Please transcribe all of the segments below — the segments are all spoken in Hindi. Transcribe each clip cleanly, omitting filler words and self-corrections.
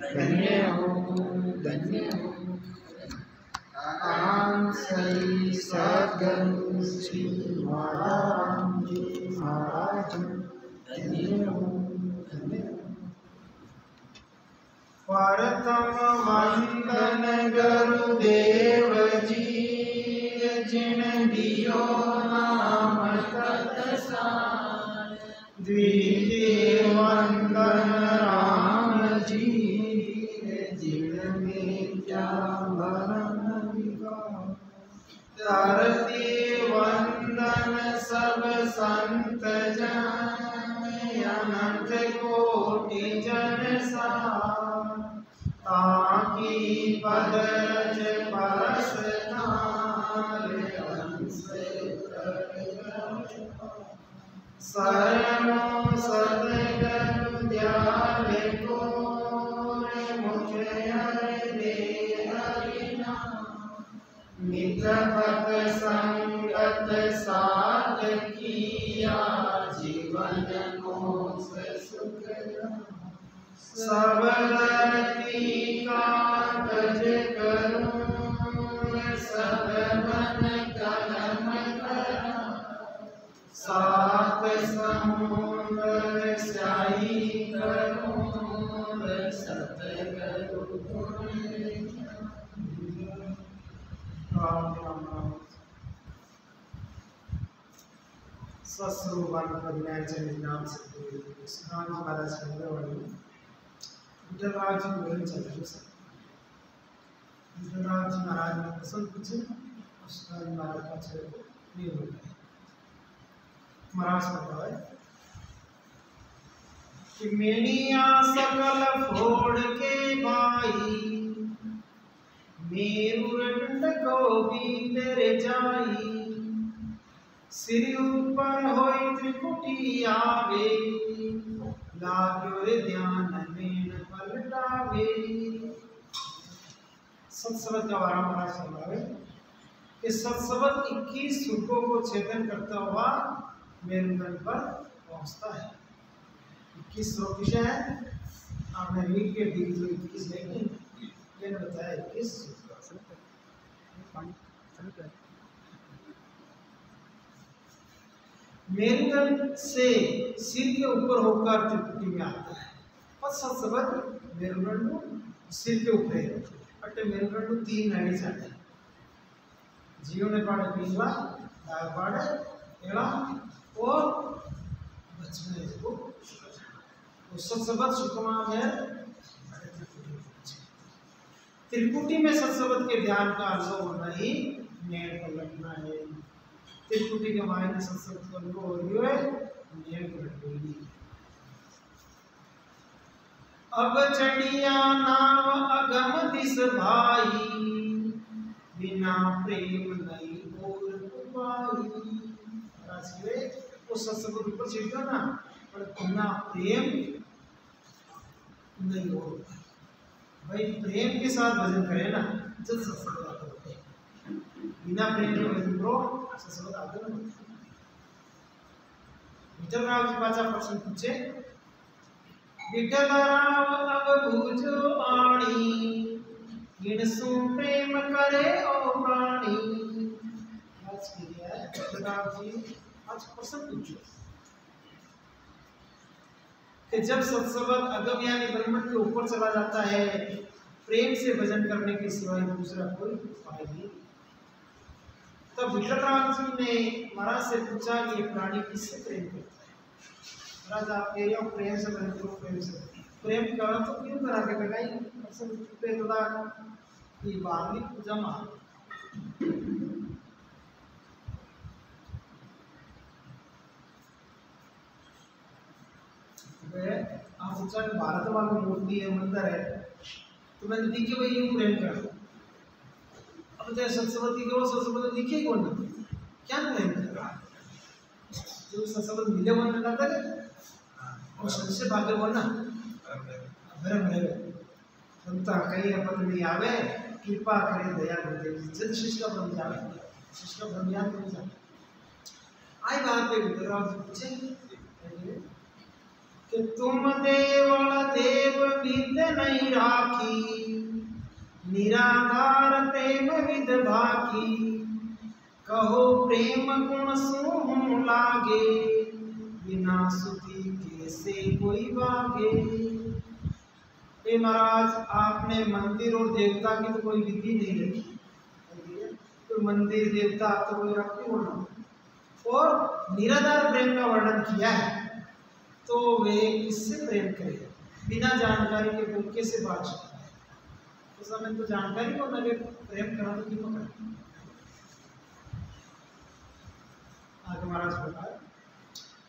धन्य हो आन श्री सद्गुरु श्री महाराज जी महाराज धन्य हो प्रथम वंदन गुरुदेव जी जिन दियो नाम तत्सार द्वितीय वंदन राम जी जिन मिथ्या भरम विकार तृतीय वंदन सब संत जन अनंत कोटि जन सार ताकि पदज परस शरणो सतगुरु दयाल को मुझे दे हरिना मित्रपत संगत साथ किया जीवन मोक्ष सुख सब धरती का तज करूं सब मन कलम करा सात समुद्र स्याही करूं सतगुरु गुण सस्रुवान पद्मनाभन नाम से स्नान महाराज चंद्रवाणी विठलराज जी बोले चले सर विठलराज जी महाराज ने प्रसन्न पूछे स्नान महाराज का चले नहीं हो गए महाराज कहता है कि मेनिया सकल फोड़ के भाई मेरु रंड गोविंद रे जाई सिर ऊपर होई त्रिकुटी आवे लाग्यो रे ध्यान में पलटावे सत्सवत का वारा महाराज समझावे कि सत्सवत 21 सुखों को छेदन करता हुआ मेरुदंड पर पहुंचता है 21 श्लोक विषय है आपने रीड के डी 21 लेकिन ये बताया 21 मेरुदंड से सिर के ऊपर होकर त्रिपुटी में आता है और सत्सवत मेरुदंड सिर के ऊपर है अटे मेरुदंड 3 नाड़ी जाते हैं जीव ने पाड़े पीला दाग पाड़े एड़ा और बचने इसको सत्सवत सुखमा में त्रिपुटी में सत्सवत के ध्यान का अनुभव होना ही नेड़ पर लगना है त्रिपुटी के मायने सत्सवत का अनुभव हो रही है नेड़ पर लगेगी अब चढ़िया नाव अगम दिस भाई बिना प्रेम नहीं और पाई रास्ते वो सत्सवत ऊपर चढ़ ना पर बिना प्रेम नहीं होता भाई प्रेम के साथ भजन करें ना जब सत्संग होते हैं बिना प्रेम के भजन करो सत्संग आगे नहीं होता विठलराव जी 5 प्रश्न पूछे विठलराव अब बूझो आणी गिनसु प्रेम करे ओ प्राणी आज के लिए विठलराव जी आज प्रश्न पूछो कि जब सत्सवत अगम यानी ब्रह्म के ऊपर चला जाता है प्रेम से भजन करने के सिवाय दूसरा कोई उपाय नहीं तब विठलराज जी ने महाराज से पूछा कि ये प्राणी किससे प्रेम करता है महाराज आप कह रहे हो प्रेम से भजन करो प्रेम करो तो क्यों करा के लगाई ये बाली पूजा मान आप सोचा भारत वाला मूर्ति है मंदिर है तो मैंने दिखे भाई यूं प्रेम कर अब चाहे सत्सवती करो सत्सवती दिखे कौन क्या प्रेम कर रहा जो सत्सवत मिले वन ना करे और सबसे भाग्य बोलना भरम रहे संता कहीं अपन नहीं आवे कृपा करे दया करे जन शिष्य का बन जावे शिष्य का बन जावे आई बात पे विठलराव जी पूछे कि तुम देवल देव विद नहीं राखी, निराधार प्रेम विद भाकी, कहो प्रेम गुण सूहु लागे, बिना सुती कैसे कोई बागे। हे महाराज, आपने मंदिर और देवता की तो कोई विधि नहीं रखी, तो मंदिर देवता तो कोई रखी होना, और निराधार प्रेम का वर्णन किया है, तो वे किससे प्रेम करें? बिना जानकारी के कोई कैसे बात सकता है? उस समय तो जानकारी को लगे प्रेम करा तो क्यों करें? आगे महाराज बोला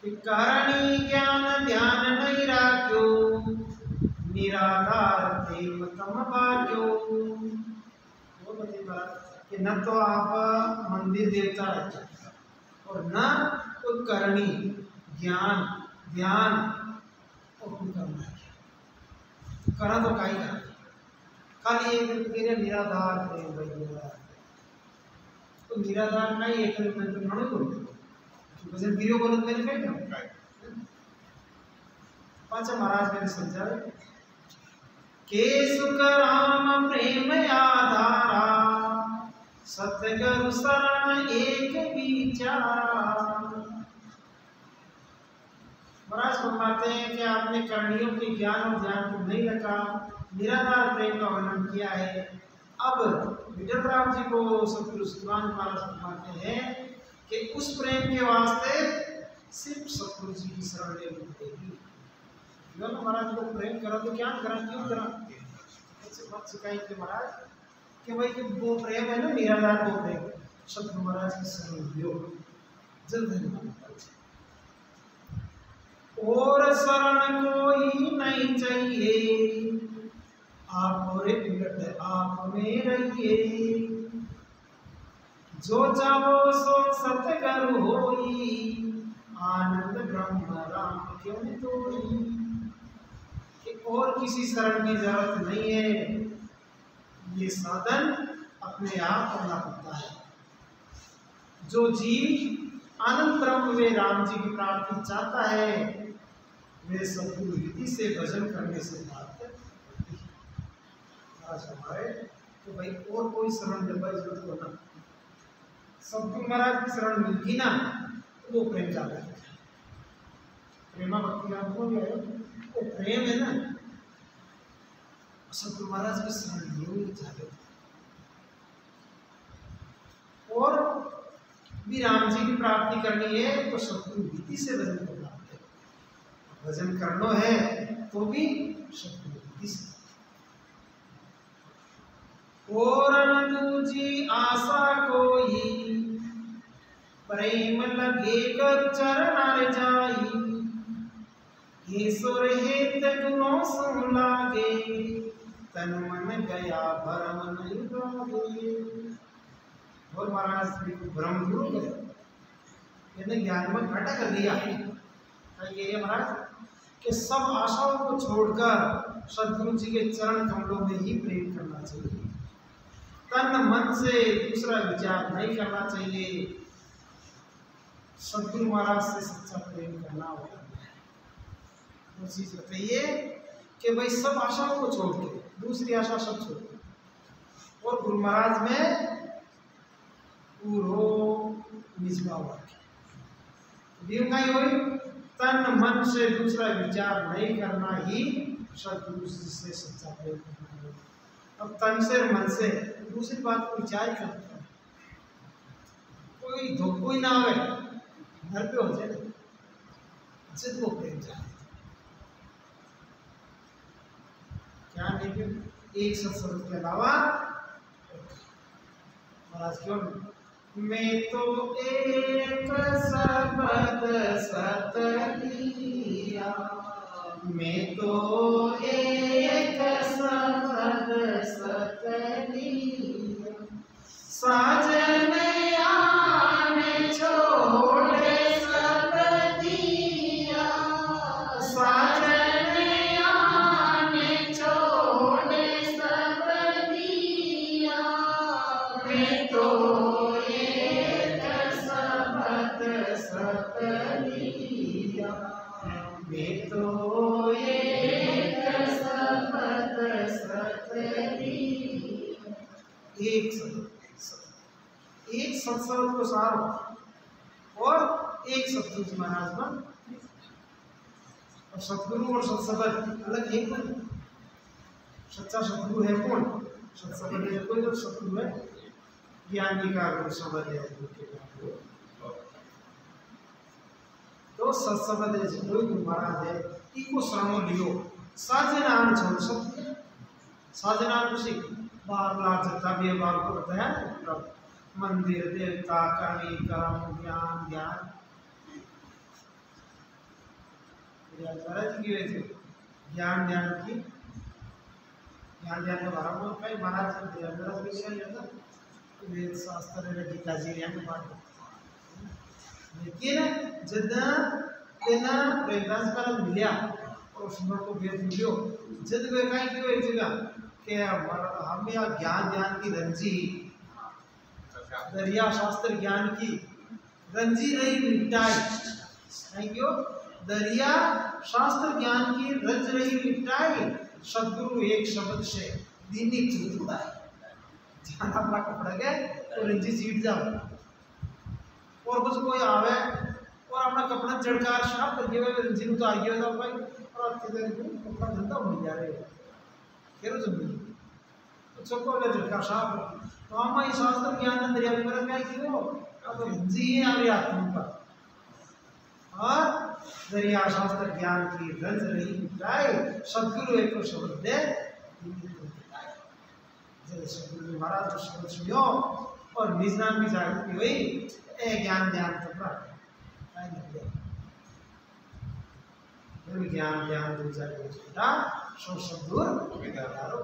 कि करणी ज्ञान ध्यान नहीं राख्यो, निराधार प्रेम तम भाग्यो। वो बताइए महाराज कि न तो आप मंदिर देवता रखते और न कोई करणी ज्ञान ध्यान और कुछ करना है, करा तो का ही करा, खाली एक निराधार प्रेम भाई, तो निराधार का ही एक नहीं बोलते वजन गिरियो बोलो मेरे कहीं ना। पांचा महाराज मैंने समझा के सुख राम प्रेम आधारा, सतगुरु शरण एक विचार। महाराज फरमाते हैं कि आपने करणियों के ज्ञान और ध्यान को नहीं रखा, निराधार प्रेम का वर्णन किया है। अब विठल राम जी को सतगुरु सुखवान महाराज फरमाते हैं कि उस प्रेम के वास्ते सिर्फ सतगुरु जी की शरण लेनी पड़ेगी। महाराज को प्रेम करा तो क्या करा, क्यों करा? बात सिखाएंगे महाराज कि भाई कि वो प्रेम है ना निराधार, वो प्रेम सतगुरु महाराज की शरण लियो, जल्द और शरण कोई नहीं चाहिए, आप और उलट आप में रहिए, जो चाहो सो सतगुरु होई, आनंद ब्रह्म राम क्यों तोई। कि और किसी शरण की जरूरत नहीं है, ये साधन अपने आप करना पड़ता है। जो जीव आनंद ब्रह्म वे राम जी की प्राप्ति चाहता है, वे सतगुरु विधि से भजन करने से प्राप्त आज हमारे तो भाई और कोई शरण लेने की जरूरत को ना, सतगुरु महाराज की शरण मिलती ना, वो प्रेम जाता है। प्रेमा भक्ति राम को भी आयो, वो प्रेम है ना, सतगुरु महाराज की शरण लिए जाते और भी राम जी की प्राप्ति करनी है तो सतगुरु विधि से भजन करना है। भजन करना है तो भी सतगुरु विधि से। और दूजी आशा कोई, प्रेम लगे कर चरण जाई, ईश्वर हेत गुणों सुन लागे, तन मन गया भरम नहीं लागे। और महाराज भ्रम दूर हो गया, यानी ज्ञान में घाटा कर दिया। ये महाराज कि सब आशाओं को छोड़कर सद्गुरु जी के चरण कमलों में ही प्रेम करना चाहिए, तन मन से दूसरा विचार नहीं करना चाहिए। सद्गुरु महाराज से सच्चा प्रेम करना होगा। वो चीज बताइए कि भाई सब आशाओं को छोड़ के दूसरी आशा सब छोड़ और गुरु महाराज में पूरो निजमा हुई, तन मन से दूसरा विचार नहीं करना ही सद्गुरु से सच्चा प्रेम करना है। अब तन से मन से दूसरी बात को विचार करता है, कोई धोखा ना आवे, घर पे हो जाए जिद वो प्रेम चाहे क्या नहीं, एक सत्संग के अलावा महाराज क्यों मैं तो एक शब्द सत लिया, मैं तो एक शब्द सत लिया, साजन आने छोड़े सब दिया, साजन आने छोड़े सब दिया, मैं तो सत लिया, मैं तो एक सत्संग को सार और एक सतगुरु जी महाराज बन। और सतगुरु और सत्संग अलग एक नहीं। सच्चा सतगुरु है कौन? सत्संग है कोई तो सतगुरु है ज्ञान की का समझ है। तो सत्संग कोई गुरु महाराज है इको श्रवो लियो साजनान छोड़ सकते साजनान खुशी बार लाख जता भी बार को बताया मतलब मंदिर देवता करनी कर्म ज्ञान ध्यान ज्ञान ध्यान की ज्ञान ध्यान के बारे में कई महाराज वेद शास्त्र गीता जी लेकिन जितना बिना प्रेरणास का मिलिया और सुंदर को वेद मिलियो जब वे कहीं क्यों एक जगह कि हम या ज्ञान ध्यान की रंजी दरिया शास्त्र ज्ञान की रंजी रही निपटाई थैंक यू दरिया शास्त्र ज्ञान की रंज रही निपटाई सदगुरु एक शब्द से दीनी चुनता है जहाँ अपना कपड़ा गए तो रंजी सीट जाओ और कुछ कोई आवे और अपना कपड़ा चढ़कार साफ कर दिया रंजी तो आ गया था भाई और कपड़ा धंधा हो जा रहे फिर जमीन तो चौको ले चढ़कार साफ तो हम ये शास्त्र ज्ञान दरिया में क्या क्यों अब रंजी ही आ गया तुम पर और दरिया शास्त्र ज्ञान की रंज रही मिटाई सदगुरु एक शब्द दे सदगुरु महाराज को शब्द सुनियो और निज नाम की जागृति हुई ए ज्ञान ध्यान तो प्राप्त ज्ञान ध्यान दूसरा छोटा सो सदगुरु विद्यारो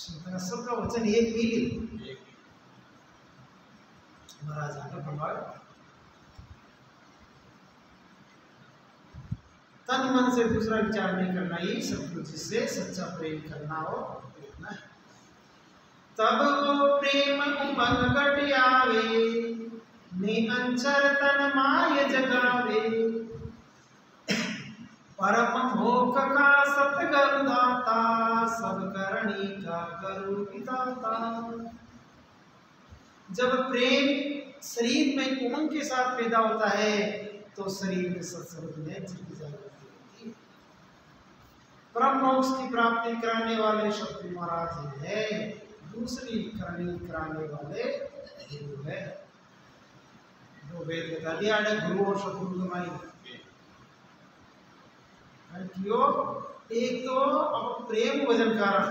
संतन सबका वचन एक मिली महाराज आगे प्रभाव तन मन से दूसरा विचार नहीं करना ही सदगुरु जी से सच्चा प्रेम करना हो है तब वो प्रेम उमंग घट आवे ने अंचर तन माय जगावे परम भोग का सतगुरु दाता सब करणी का गुरु विधाता। जब प्रेम शरीर में उमंग के साथ पैदा होता है तो शरीर में सत्संग में चिपक जाती है। परम मोक्ष की प्राप्ति कराने वाले सतगुरु महाराज है दूसरी करनी कराने वाले गुरु है। दो वेद बता दिया गुरु और सतगुरु हमारी क्यों एक तो अब प्रेम वजन कारण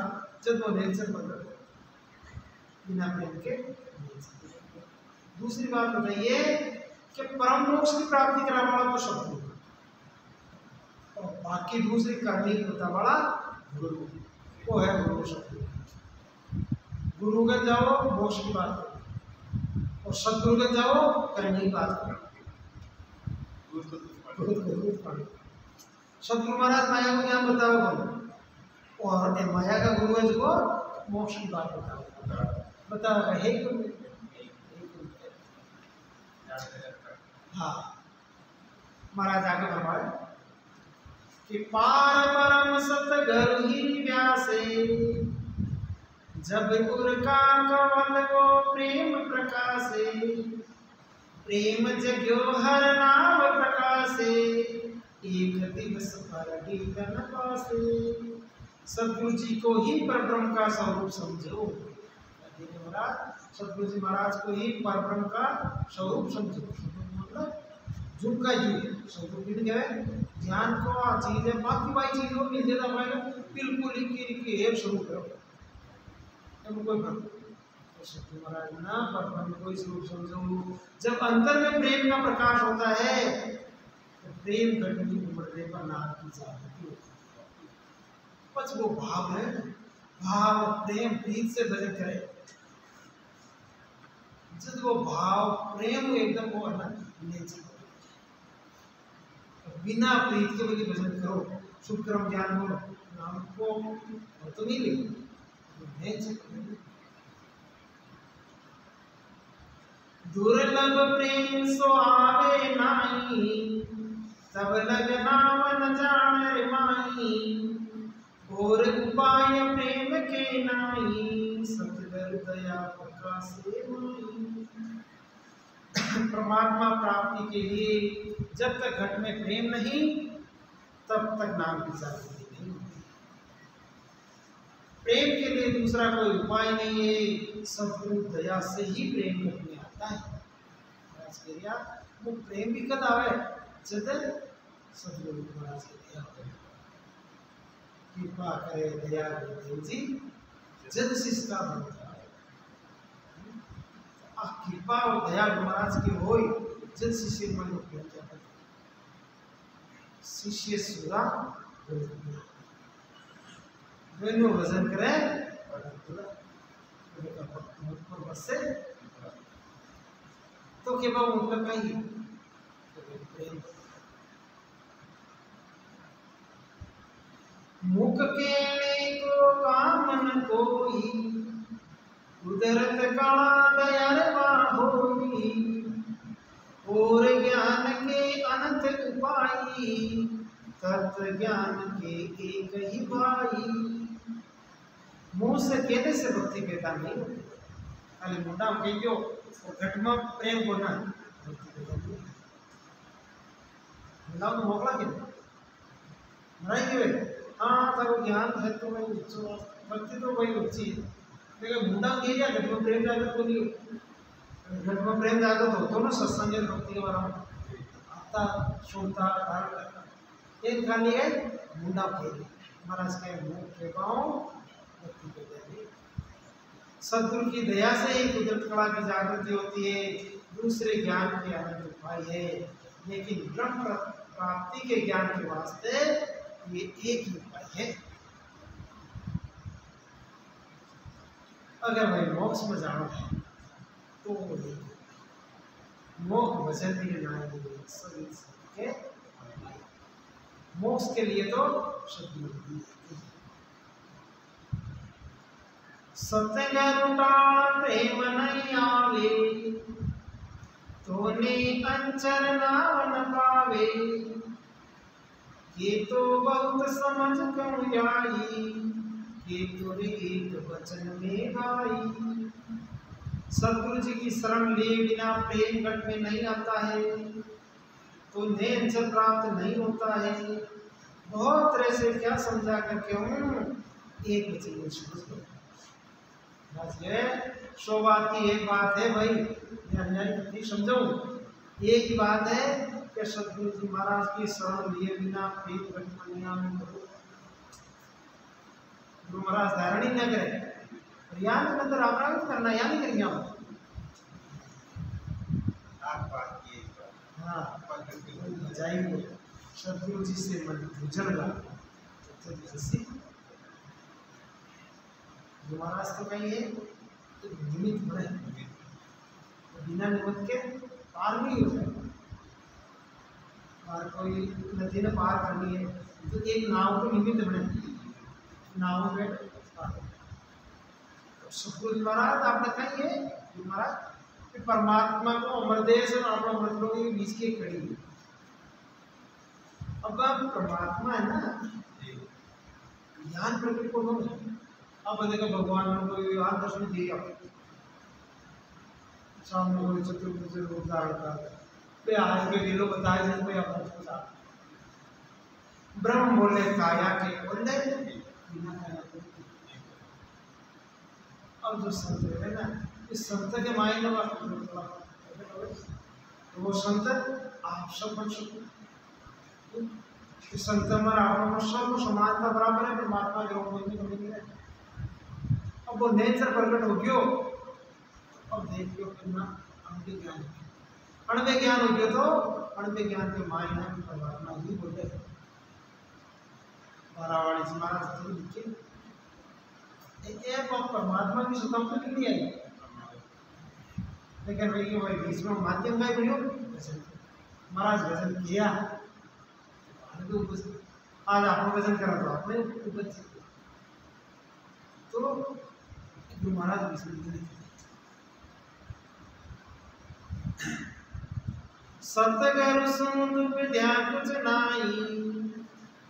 जब वो नेचर बदल बिना प्रेम के दूसरी बात बताइए कि परम मोक्ष की प्राप्ति कराने वाला तो सतगुरु और बाकी दूसरी करनी होता वाला गुरु वो है गुरु सतगुरु। गुरु के जाओ मोक्ष की बात करो और सतगुरु के जाओ करने की बात करो। सतगुरु महाराज माया को ज्ञान बताओ और माया का गुरु है जो मोक्ष की बात बताओ हे गुरु हाँ महाराज आगे फरमाए कि पार परम सतगुरु ही व्यासे जब गुर का कवल वो प्रेम प्रकाशे प्रेम जग्यो हर नाम प्रकाशे एक दिवस पर कीर्तन पासे। सतगुरु जी को ही परब्रह्म का स्वरूप समझो। सतगुरु जी महाराज को ही परब्रह्म का स्वरूप समझो मतलब जुग का जुग स्वरूप क्या है ज्ञान को चीज है बाकी बाई चीजों में ज्यादा पाएगा बिल्कुल लिखी एक स्वरूप है कोई सतगुरु महाराज ना परब्रह्म को ही स्वरूप समझो। जब अंतर में प्रेम का प्रकाश होता है प्रेम घटनी उमड़ने पर नाम की जागृति बस वो भाव है भाव प्रेम प्रीत से भजन करे जब वो भाव प्रेम एकदम वो नेचर बिना प्रीत के बल्कि भजन करो शुभ कर्म ज्ञान हो नाम को तो मिले दुर्लभ प्रेम सो आवे नाही तब लगना मन जान रे माई और उपाय प्रेम के नाई सतगुरु दया प्रकाशे माई। परमात्मा प्राप्ति के लिए जब तक घट में प्रेम नहीं तब तक नाम की जागृति नहीं होती। प्रेम के लिए दूसरा कोई उपाय नहीं है, सद्गुरु दया से ही प्रेम घट में आता है। वो प्रेम भी कद आवे जब सद्गुरु महाराज की दया हो, कृपा करे दया देव जी जद शिष्य का बन जाए। कृपा और दया महाराज की होई जद शिष्य मन में शिष्य सुरा दोनों वजन करे बसे तो के बाद मतलब कहीं मुख के को कामन कोई उदरत काला दयारवा होई। और ज्ञान के अनंत उपाई तत्व ज्ञान के एक ही भाई। मुंह से कहने से भक्ति पैदा नहीं होती, खाली मुंडा कहियो घट में प्रेम को ना मुंडा को मोकला के नहीं के हाँ ताको ज्ञान है तो भाई भक्ति तो भाई अच्छी है, लेकिन मुंडा कह दिया घट में प्रेम जागृत को नहीं, घट में प्रेम जागृत हो तो ना सत्संग भक्ति के बारे में आता सुनता धारण करता। एक खाली है मुंडा कह दिया महाराज के मुंह के पाँव भक्ति के दे। सद्गुरु की दया से ही कुदरत कला की जागृति होती है, दूसरे ज्ञान के अनंत उपाय है, लेकिन ब्रह्म प्राप्ति के ज्ञान के वास्ते ये एक ही उपाय है। अगर भाई मोक्ष में जाना है तो मोक्ष वचन भी ना मोक्ष के लिए तो सद्गुरु सत्य गरुटाल प्रेम नहीं आवे तो ने अंचर नावन पावे। ये तो बहुत समझ कम आई ये तो एक वचन में गाई। सतगुरु जी की शरण लिए बिना प्रेम घट में नहीं आता है तो नए अंचल प्राप्त नहीं होता है। बहुत तरह से क्या समझा करके एक वचन में समझ सौ बात की एक बात है भाई, मैं समझाऊं। एक ही बात है कि सतगुरु जी महाराज की शरण लिए बिना प्रेम घट गुरु महाराज धारण ही न करे याद अंदर अपराध करना या नहीं करेंगे हम। हाँ जाएंगे सतगुरु जी से मन भूजन गा महाराज तो कहीं है तो निमित्त बने, बिना निमित्त के पार नहीं हो जाएगा। और कोई नदी ने पार करनी है तो एक नाव को निमित्त बने, नाव में तो सतगुरु महाराज आपने कही है महाराज कि परमात्मा को अमरदेश और अपना अमृत लोगों के बीच की कड़ी है। अब परमात्मा है ना ज्ञान प्रकट को अब देखो भगवान ने कोई याद दर्शन दिया सामने कोई चतुर्भुज रूप धारण कर आज के दिलों बताए जिसमें अपना ब्रह्म बोले काया के बोले बिना काया के। अब जो संत है ना इस संत के मायने में तो वो संत आप सब बन सकते। इस संत में आप सब समानता बराबर है, परमात्मा के रूप में कमी नहीं है। अब वो नेचर प्रकट हो गयो अब देखियो कितना अणवे ज्ञान अणवे ज्ञान हो गया तो अणवे ज्ञान के मायने में परमात्मा ही बोले। बारावाड़ी जी महाराज जी लिखे एक परमात्मा की स्वतंत्रता नहीं आई, लेकिन भाई बीच में माध्यम का ही महाराज भजन किया आज आपने भजन करा तो आपने तो गुरु महाराज सतगुरु सुंद विद्या कुछ नाई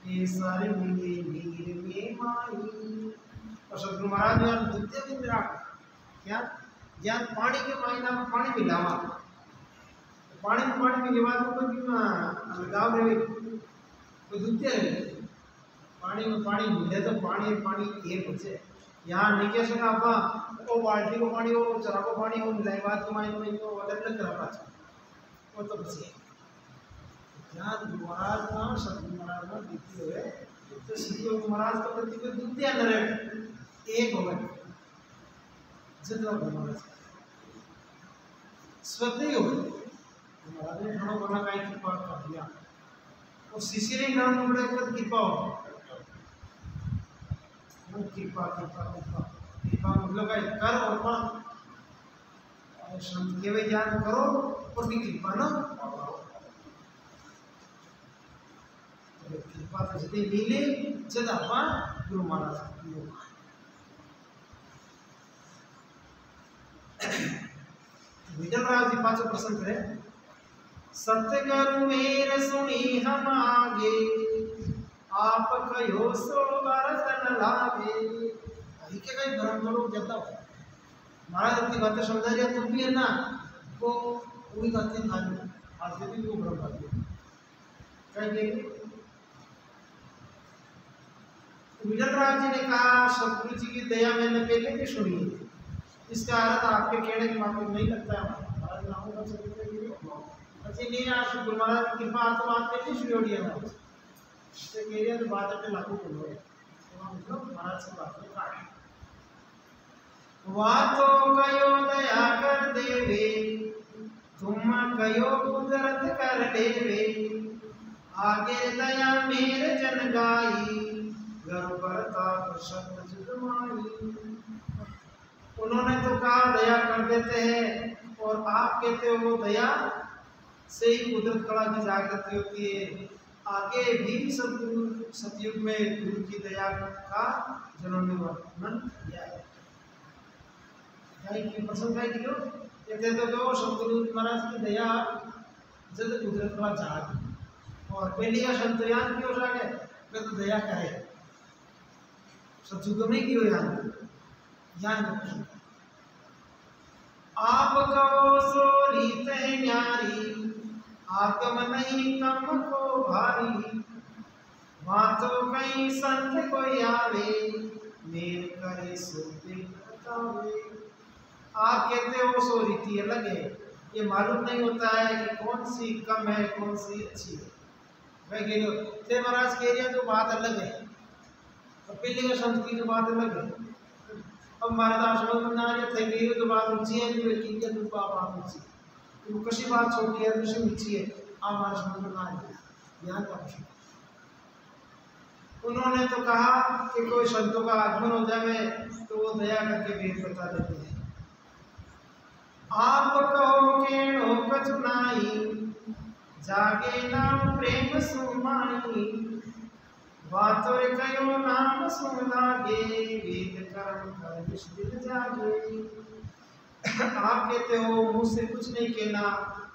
ये सारे मिले नीर में माई। और सतगुरु महाराज ने द्वितीय दिन विराट क्या ज्ञान पानी के मायना में पानी मिलावा पानी में पानी मिलावा तो कोई गाँव रहे कोई दुत्य रहे पानी में पानी मिले तो पानी पानी एक बचे यहाँ नीचे से आप वो बाल्टी को पानी वो चरा को पानी वो मिलाई बात को मायने में वो अलग अलग करा पाचा वो तो बचे ज्ञान महाराज का सतगुरु महाराज का दिखते हुए तो सीधे महाराज का प्रति को दुत्य न रहे एक होगा जितना महाराज स्वतः हो महाराज ने थोड़ा बना काई कृपा कर दिया और शिष्य ने नाम बड़े कर कृपा हो कृपा कृपा कृपा कृपा मतलब का कर और पर संत के वे ज्ञान करो और भी कृपा ना कृपा तो जितनी मिले जदा अपन गुरु महाराज विठल राज जी पांचों प्रश्न करे सतगुरु मेर सुनी हम आगे आप कहो सो बरतन लागे अभी के कई ब्रह्म लोग जब तक महाराज अपनी बातें समझा रहे तुम भी है ना वो वही बातें खाली आज भी वो ब्रह्म बातें कहेंगे विठल राज जी ने कहा सतगुरु जी की दया मैंने पहले भी सुनी है इसका अर्थ आपके कहने के माफिक नहीं लगता है महाराज नामों का चरित्र अच्छी नहीं आप गुरु महाराज की कृपा तो बात पहले शुरू हो गया था इससे कह रहे तो बात अपने लागू कर लो मतलब महाराज से बात में काट वातो कयो दया कर देवे तुम कयो कुदरत कर देवे आगे दया मेरे जन गाई घर प्रताप शब्द जुगमाई उन्होंने तो कहा दया कर देते हैं और आप कहते हो वो दया से ही कुदरत कला की जागृति होती है आगे भी सतयुग में गुरु की दया का जिन्होंने वर्णन किया है पसंद है क्यों कहते तो सतगुरु महाराज की दया जब कुदरत कला जाग और पहली का संतयान क्यों जागे वे तो दया करे सतयुग में क्यों ज्ञान आप कहो सो रीत है न्यारी आगम नहीं कम को भारी बातों कहीं संत को आवे मेर करे सो बतावे आप कहते हो सो रीति अलग है ये मालूम नहीं होता है कि कौन सी कम है कौन सी अच्छी है मैं कह रही हूँ थे महाराज कह रही है तो बात अलग है और पहले का संत की जो बात अलग है अब महाराज बना रहे थे कि तो बात ऊंची है जो की के तो बात ऊंची तो कशी बात छोटी है दूसरी ऊंची है आप महाराज बना रहे ज्ञान का विषय उन्होंने तो कहा कि कोई संतों का आगमन हो जाए तो वो दया करके वेद बता देते हैं आप कहो के कछ नाई जागे नाम प्रेम सुमाई बातों कयो नाम सुन लागे वेद कर्म कर विश्व जागे आप कहते हो मुझसे कुछ नहीं कहना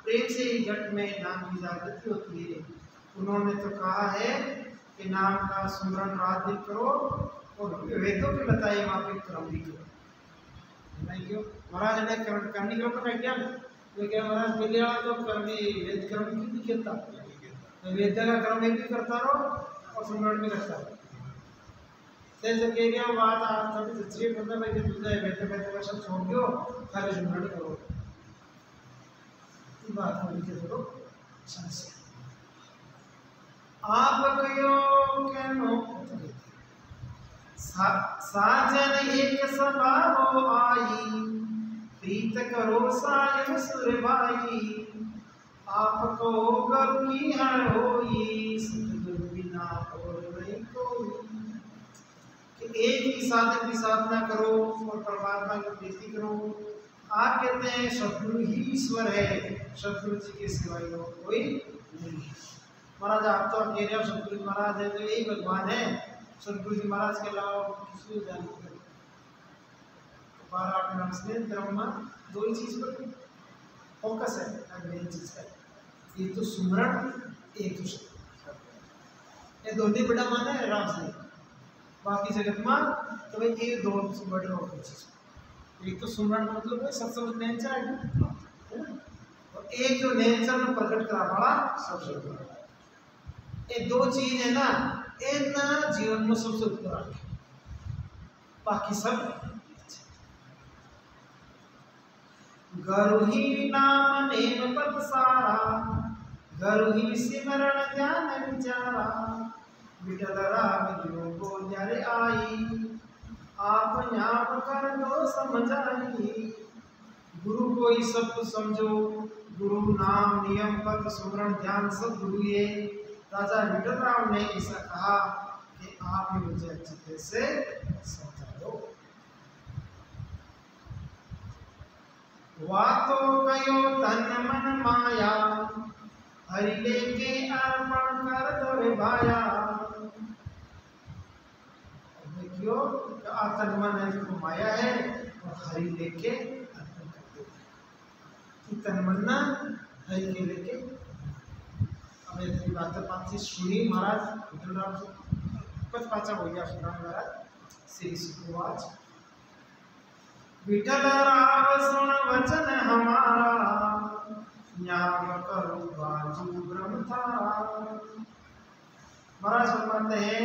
प्रेम से ही घट में नाम की जागृति होती है उन्होंने तो कहा है कि नाम का सुमरन रात दिन करो और वेदों के बताए माफिक कर्म भी करो क्यों महाराज ने कर्म करने के ऊपर क्या तो क्या महाराज पहले वाला तो कर्मी वेद कर्म की भी कहता वेद का कर्म भी करता रहो और सुमरण भी करता है जैसे कह गया बात आप थोड़ी सच्ची मतलब है कि तुझे बैठे बैठे का सब छोड़ दो खाली सुमरण करो ये बात होनी के थोड़ो समस्या आप कयो कहनो साजन एक सभा हो आई प्रीत करो सायम सुर भाई आप को गुरु की हर होई सतगुरु बिना और नहीं कोई कि एक ही साधन की साधना करो और परमात्मा की प्रीति करो आप कहते हैं सतगुरु ही ईश्वर है सतगुरु जी के सिवाय और कोई नहीं है महाराज आप तो कह रहे हो सतगुरु महाराज है तो यही भगवान है सतगुरु जी महाराज के अलावा किसी को जानते हैं बारह से धर्म दो ही चीज पर फोकस है मेन चीज का एक तो सुमरण एक तो ये दोनों बड़ा माना है राम से बाकी जगत में तो भाई ये दो बड़े और चीज एक तो सुमरण मतलब है सत्संग नेचर है ना, और एक जो नेचर में प्रकट करा पड़ा सबसे ऊपर। ये दो चीज है ना, ये ना जीवन में सबसे ऊपर आके, बाकी सब गरु ही नाम नेम पद सारा, गरु ही सिमरण ध्यान विचारा, विठल राम जो को जरे आई, आप न्याप कर दो समझाई। गुरु को ही सब कुछ समझो, गुरु नाम नियम पद सुमरण ध्यान सब गुरु ये। राजा विठल राम ने ऐसा कहा कि आप ही मुझे अच्छे तरह से समझा दो। वातो कयो तन मन माया, हरि लेके अर्पण कर दो रे भाया। देखियो तन मन है जो माया है, और हरि लेके अर्पण कर दो। तन मन ना हरि के लेके। अब ये बात सुनी महाराज विठल राम से कुछ पाचा हो गया सुना महाराज श्री सुखवाच। विठल राम सुन वचन हमारा, न्याम करो बाजू ब्रह्म थारा। महाराज फरमाते हैं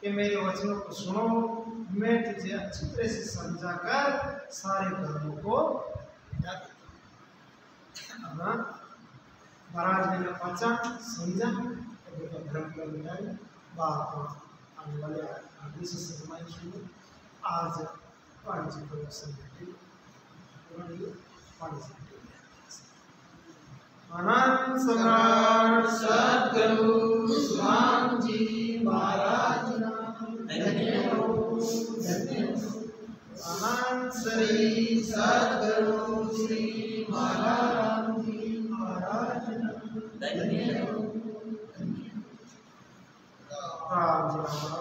कि मेरे वचनों को सुनो, मैं तुझे अच्छी तरह से समझा कर सारे धर्मों को मिटा देता। महाराज ने पाचा समझा तो धर्म को मिटाए। बाप आने वाले आगे से सदमाई सुनो। आज पानी जी को समझे पानी जी अनंत सम्राट सद्गुरु स्वामी जी महाराज अनंत श्री सद्गुरु श्री महाराज जी महाराज राम जी।